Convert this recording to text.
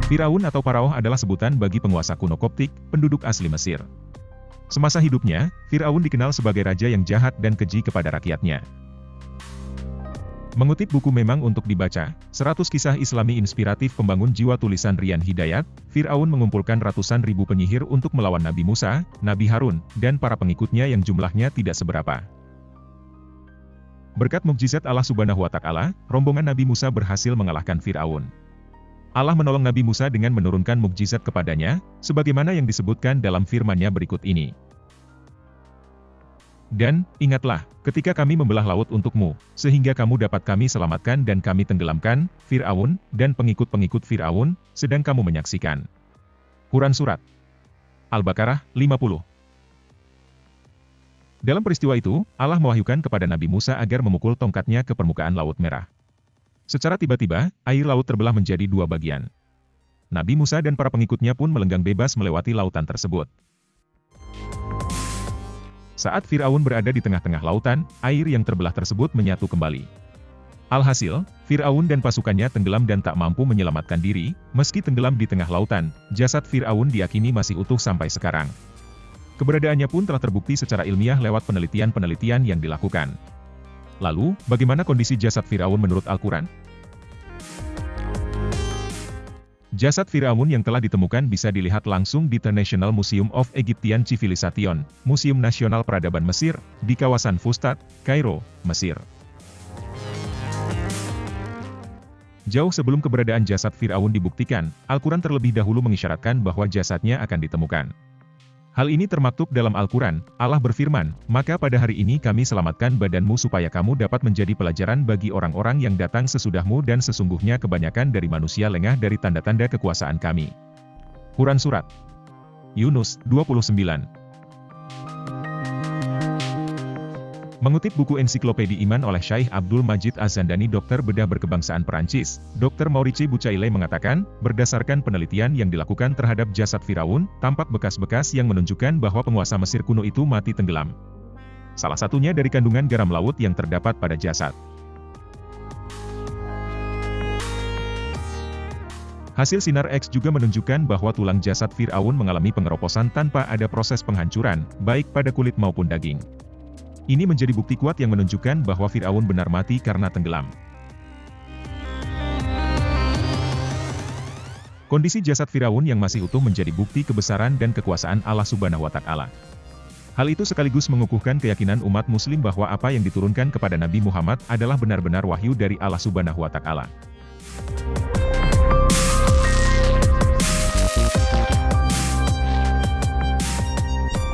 Firaun atau Paraoh adalah sebutan bagi penguasa kuno Koptik, penduduk asli Mesir. Semasa hidupnya, Firaun dikenal sebagai raja yang jahat dan keji kepada rakyatnya. Mengutip buku Memang untuk Dibaca, 100 Kisah Islami Inspiratif Pembangun Jiwa tulisan Rian Hidayat, Firaun mengumpulkan ratusan ribu penyihir untuk melawan Nabi Musa, Nabi Harun, dan para pengikutnya yang jumlahnya tidak seberapa. Berkat mukjizat Allah Subhanahu wa Ta'ala, rombongan Nabi Musa berhasil mengalahkan Firaun. Allah menolong Nabi Musa dengan menurunkan mukjizat kepadanya, sebagaimana yang disebutkan dalam firman-Nya berikut ini. Dan, ingatlah, ketika kami membelah laut untukmu, sehingga kamu dapat kami selamatkan dan kami tenggelamkan, Fir'aun, dan pengikut-pengikut Fir'aun, sedang kamu menyaksikan. Quran Surat Al-Baqarah, 50. Dalam peristiwa itu, Allah mewahyukan kepada Nabi Musa agar memukul tongkatnya ke permukaan Laut Merah. Secara tiba-tiba, air laut terbelah menjadi dua bagian. Nabi Musa dan para pengikutnya pun melenggang bebas melewati lautan tersebut. Saat Fir'aun berada di tengah-tengah lautan, air yang terbelah tersebut menyatu kembali. Alhasil, Fir'aun dan pasukannya tenggelam dan tak mampu menyelamatkan diri. Meski tenggelam di tengah lautan, jasad Fir'aun diyakini masih utuh sampai sekarang. Keberadaannya pun telah terbukti secara ilmiah lewat penelitian-penelitian yang dilakukan. Lalu, bagaimana kondisi jasad Fir'aun menurut Al-Quran? Jasad Fir'aun yang telah ditemukan bisa dilihat langsung di The National Museum of Egyptian Civilization, Museum Nasional Peradaban Mesir, di kawasan Fustat, Kairo, Mesir. Jauh sebelum keberadaan jasad Fir'aun dibuktikan, Al-Quran terlebih dahulu mengisyaratkan bahwa jasadnya akan ditemukan. Hal ini termaktub dalam Al-Quran. Allah berfirman, "Maka pada hari ini kami selamatkan badanmu supaya kamu dapat menjadi pelajaran bagi orang-orang yang datang sesudahmu dan sesungguhnya kebanyakan dari manusia lengah dari tanda-tanda kekuasaan kami." Quran Surat Yunus, 29. Mengutip buku Ensiklopedi Iman oleh Syekh Abdul Majid Az-Zandani, dokter bedah berkebangsaan Perancis, Dr. Maurice Bucaille mengatakan, berdasarkan penelitian yang dilakukan terhadap jasad Firaun, tampak bekas-bekas yang menunjukkan bahwa penguasa Mesir kuno itu mati tenggelam. Salah satunya dari kandungan garam laut yang terdapat pada jasad. Hasil sinar X juga menunjukkan bahwa tulang jasad Firaun mengalami pengeroposan tanpa ada proses penghancuran, baik pada kulit maupun daging. Ini menjadi bukti kuat yang menunjukkan bahwa Fir'aun benar mati karena tenggelam. Kondisi jasad Fir'aun yang masih utuh menjadi bukti kebesaran dan kekuasaan Allah Subhanahu wa Ta'ala. Hal itu sekaligus mengukuhkan keyakinan umat Muslim bahwa apa yang diturunkan kepada Nabi Muhammad adalah benar-benar wahyu dari Allah Subhanahu wa Ta'ala.